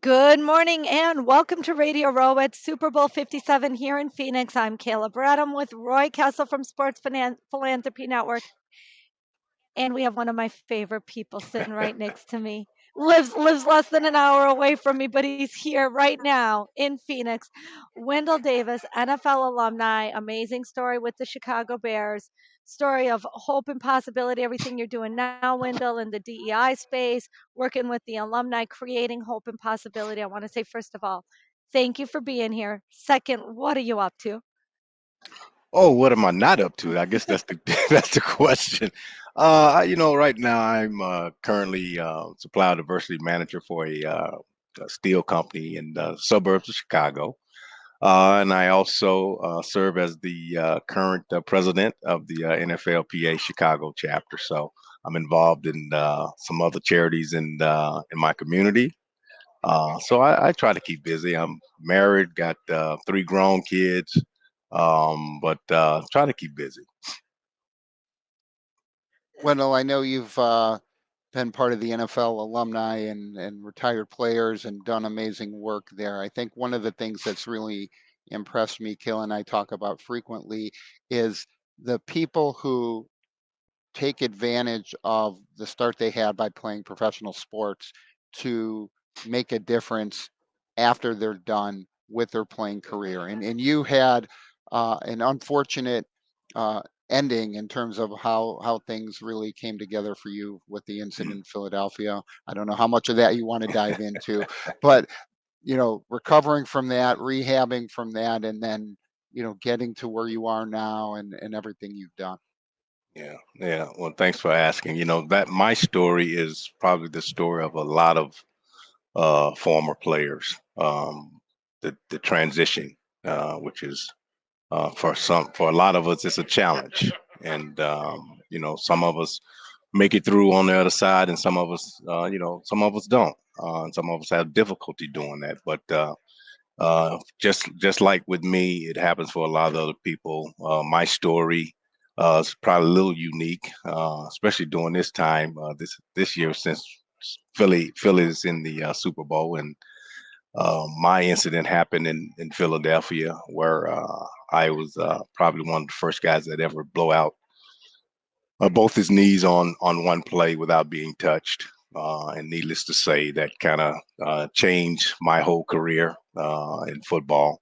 Good morning and welcome to Radio Row at Super Bowl 57 here in Phoenix. I'm Kayla Bradham with Roy Castle from Philanthropy Network. And we have one of my favorite people sitting right next to me. Lives less than an hour away from me, but he's here right now in Phoenix. Wendell Davis, NFL alumni, amazing story with the Chicago Bears, story of hope and possibility, everything you're doing now, Wendell, in the DEI space, working with the alumni, creating hope and possibility. I want to say, first of all, thank you for being here. Second, what are you up to? Oh, what am I not up to? I guess that's the that's the question. Right now I'm currently supply diversity manager for a steel company in the suburbs of Chicago, and I also serve as the current president of the NFLPA Chicago chapter. So I'm involved in some other charities in my community. So I try to keep busy. I'm married, got three grown kids, but try to keep busy. Wendell, I know you've been part of the NFL alumni and retired players and done amazing work there. I think one of the things that's really impressed me, Kill and I talk about frequently, is the people who take advantage of the start they had by playing professional sports to make a difference after they're done with their playing career. And you had an unfortunate uh, ending in terms of how things really came together for you with the incident in Philadelphia. I don't know how much of that you want to dive into, but recovering from that, rehabbing from that, and then getting to where you are now and everything you've done. Yeah, yeah. Well, thanks for asking. That my story is probably the story of a lot of former players. The transition, which is for a lot of us, it's a challenge, and some of us make it through on the other side, and some of us, some of us don't, and some of us have difficulty doing that. But just like with me, it happens for a lot of other people. My story is probably a little unique, especially during this time this year since Philly is in the Super Bowl, and my incident happened in Philadelphia, where I was probably one of the first guys that ever blow out both his knees on one play without being touched. And needless to say, that kind of changed my whole career in football.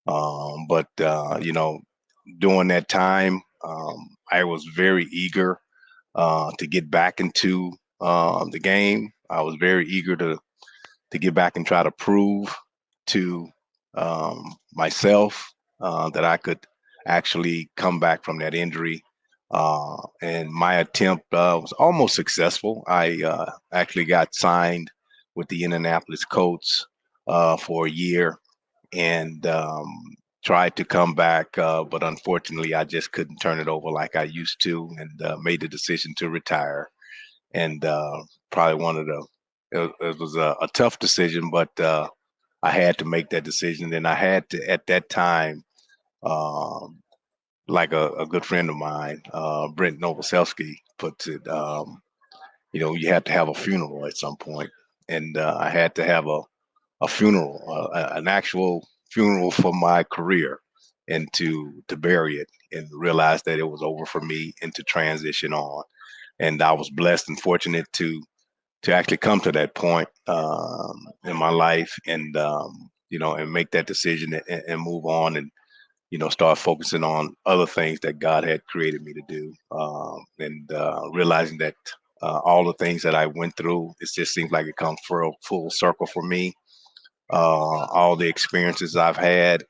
But during that time, I was very eager to get back into the game. I was very eager to get back and try to prove to myself that I could actually come back from that injury. And my attempt was almost successful. I actually got signed with the Indianapolis Colts for a year and tried to come back, but unfortunately, I just couldn't turn it over like I used to, and made the decision to retire. And probably one of the it was a tough decision, but I had to make that decision, and I had to at that time, um, like a good friend of mine, Brent Novoselsky, puts it. You have to have a funeral at some point, and I had to have a funeral, an actual funeral for my career, and to bury it and realize that it was over for me and to transition on. And I was blessed and fortunate to actually come to that point in my life, and and make that decision and move on, and start focusing on other things that God had created me to do, and realizing that all the things that I went through, it just seems like it comes full circle for me. All the experiences I've had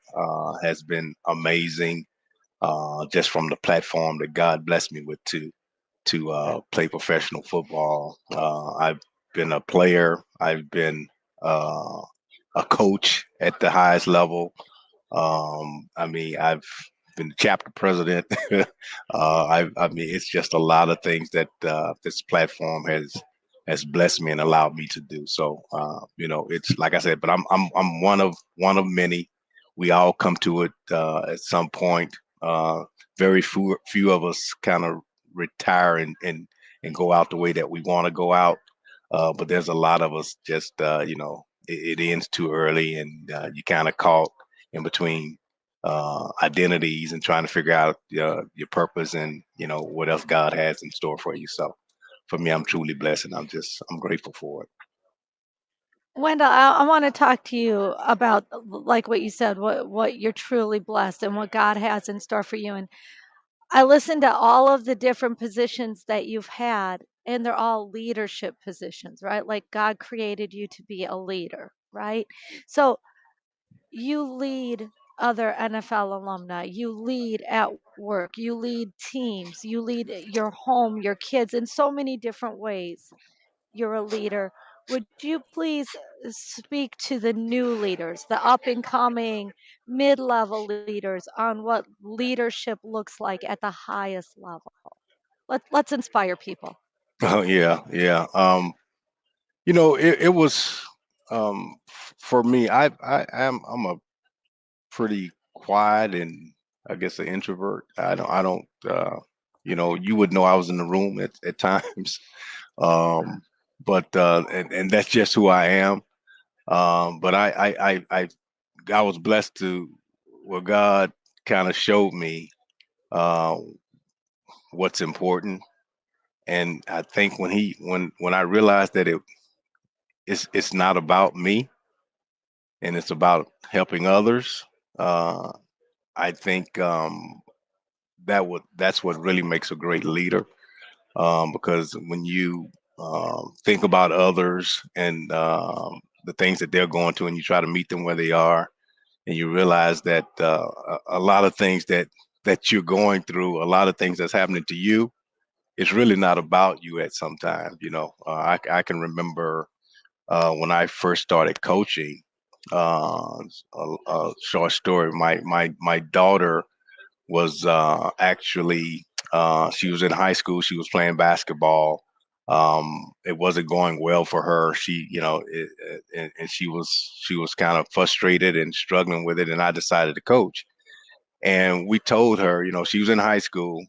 has been amazing, just from the platform that God blessed me with to play professional football. I've been a player. I've been a coach at the highest level. I mean, I've been the chapter president. I mean, it's just a lot of things that this platform has blessed me and allowed me to do. So, it's like I said, but I'm one of many. We all come to it at some point. Very few of us kind of retire and go out the way that we want to go out. But there's a lot of us just it ends too early, and you kind of caught in between identities and trying to figure out your purpose and what else God has in store for you. So for me, I'm truly blessed, and I'm grateful for it. Wendell, I want to talk to you about like what you said, what you're truly blessed and what God has in store for you. And I listened to all of the different positions that you've had, and they're all leadership positions, right? Like God created you to be a leader, right? So you lead other NFL alumni, you lead at work, you lead teams, you lead your home, your kids in so many different ways. You're a leader. Would you please speak to the new leaders, the up and coming mid level leaders, on what leadership looks like at the highest level? Let's inspire people. Oh yeah, yeah. It was for me. I'm a pretty quiet and I guess an introvert. I don't you would know I was in the room at times. Um but and that's just who I am. But I was blessed to well God kind of showed me uh what's important. And I think when I realized that it's not about me and it's about helping others, uh I think that's what really makes a great leader, because when you think about others and the things that they're going through, and you try to meet them where they are, and you realize that a lot of things that you're going through, a lot of things that's happening to you, it's really not about you at some time. I can remember when I first started coaching. A short story. My daughter was actually she was in high school. She was playing basketball. It wasn't going well for her. And she was kind of frustrated and struggling with it. And I decided to coach. And we told her, she was in high school.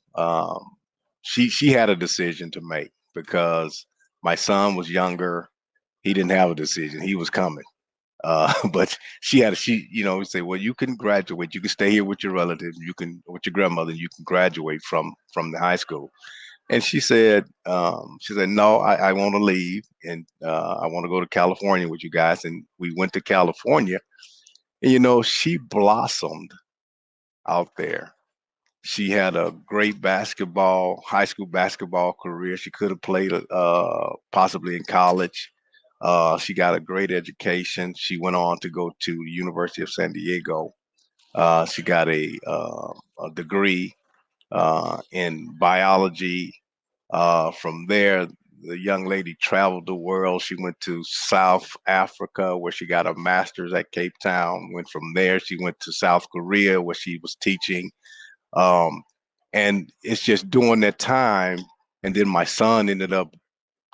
She had a decision to make because my son was younger. He didn't have a decision. He was coming. But we say, well, you can graduate. You can stay here with your relatives. You can with your grandmother. You can graduate from the high school. And she said, no, I want to leave, and I want to go to California with you guys. And we went to California, and she blossomed out there. She had a great high school basketball career. She could have played possibly in college. She got a great education. She went on to go to the University of San Diego. She got a degree in biology. From there, the young lady traveled the world. She went to South Africa, where she got a master's at Cape Town. Went from there, she went to South Korea, where she was teaching. Um, and it's just during that time. And then my son ended up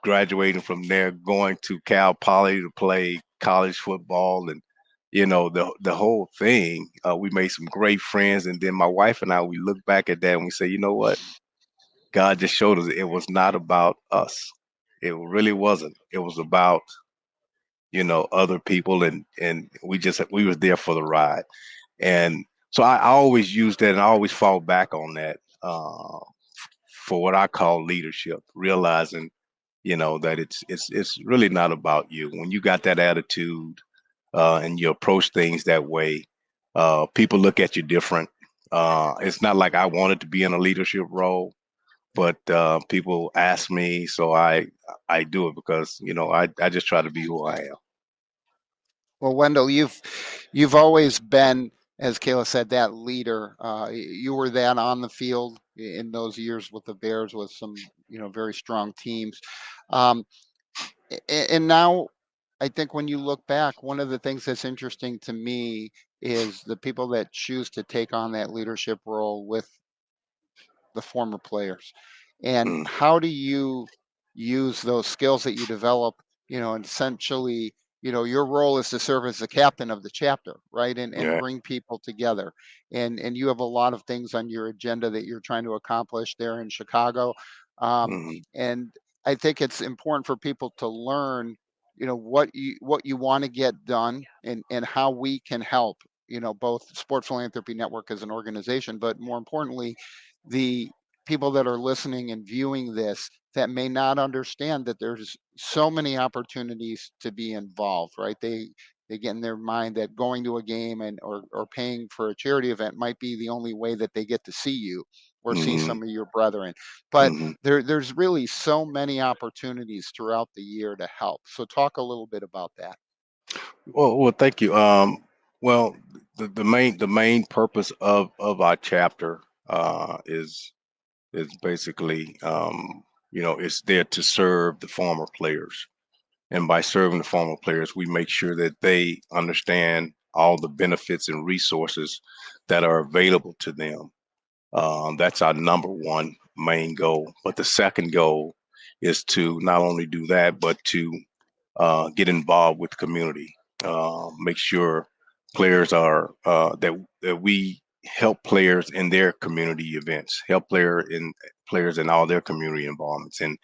graduating from there, going to Cal Poly to play college football, and the whole thing. We made some great friends, and then my wife and I, we look back at that and we say, you know what? God just showed us it was not about us. It really wasn't. It was about other people, and we were there for the ride. And so I always use that, and I always fall back on that for what I call leadership, realizing that it's really not about you. When you got that attitude and you approach things that way, people look at you different. It's not like I wanted to be in a leadership role, but people ask me, so I do it because I just try to be who I am. Well, Wendell, you've always been, as Kayla said, that leader. You were that on the field in those years with the Bears, with some very strong teams. Um, and now, I think when you look back, one of the things that's interesting to me is the people that choose to take on that leadership role with the former players. And Mm, how do you use those skills that you develop, and essentially, your role is to serve as the captain of the chapter, right? And yeah. bring people together. And you have a lot of things on your agenda that you're trying to accomplish there in Chicago. Um, Hmm. and I think it's important for people to learn. what you want to get done, and how we can help, both Sports Philanthropy Network as an organization, but more importantly, the people that are listening and viewing this that may not understand that there's so many opportunities to be involved, right? They get in their mind that going to a game or paying for a charity event might be the only way that they get to see you or see Hmm. some of your brethren. But Hmm. there's really so many opportunities throughout the year to help. So talk a little bit about that. Well, thank you. Well, the main purpose of our chapter is basically, it's there to serve the former players. And by serving the former players, we make sure that they understand all the benefits and resources that are available to them. That's our number one main goal. But the second goal is to not only do that, but to get involved with the community. Make sure players are that we help players in their community events, help players in all their community involvements, and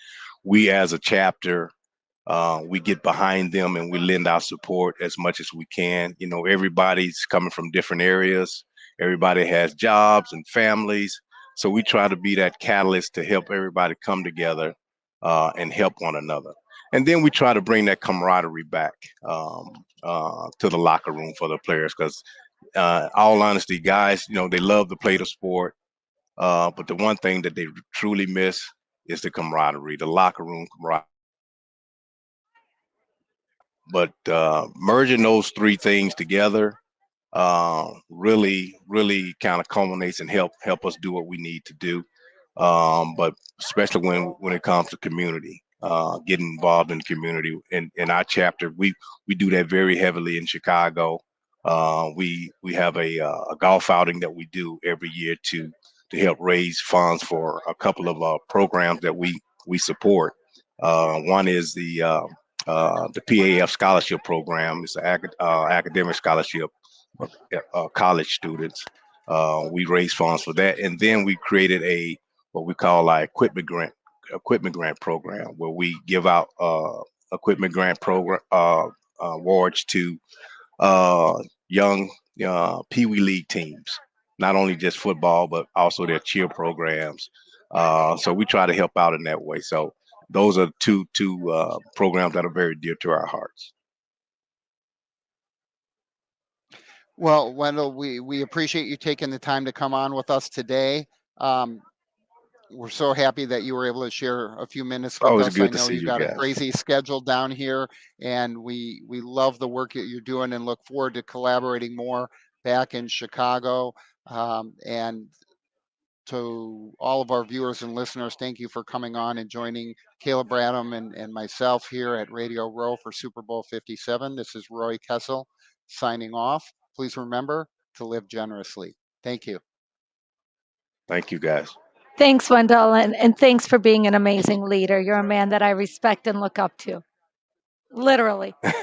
we as a chapter, we get behind them and we lend our support as much as we can. Everybody's coming from different areas. Everybody has jobs and families. So we try to be that catalyst to help everybody come together and help one another. And then we try to bring that camaraderie back to the locker room for the players because, all honesty, guys, they love to play the sport. But the one thing that they truly miss is the camaraderie, the locker room camaraderie. But merging those three things together really kind of culminates and help us do what we need to do. But especially when it comes to community, getting involved in the community. In our chapter, we do that very heavily in Chicago. We have a golf outing that we do every year to help raise funds for a couple of programs that we support. One is the PAF scholarship program. It's an academic scholarship for college students. We raise funds for that, and then we created what we call our equipment grant program, where we give out equipment grant program awards to young Pee Wee League teams, not only just football but also their cheer programs. So we try to help out in that way. So those are two programs that are very dear to our hearts. Well, Wendell, we appreciate you taking the time to come on with us today. Um, we're so happy that you were able to share a few minutes with Always us. I good to know see you you got a guys. crazy schedule down here, and we love the work that you're doing and look forward to collaborating more back in Chicago. And to all of our viewers and listeners, thank you for coming on and joining Caleb Bradham and myself here at Radio Row for Super Bowl 57. This is Roy Kessel signing off. Please remember to live generously. Thank you. Thank you, guys. Thanks, Wendell, and thanks for being an amazing leader. You're a man that I respect and look up to, literally.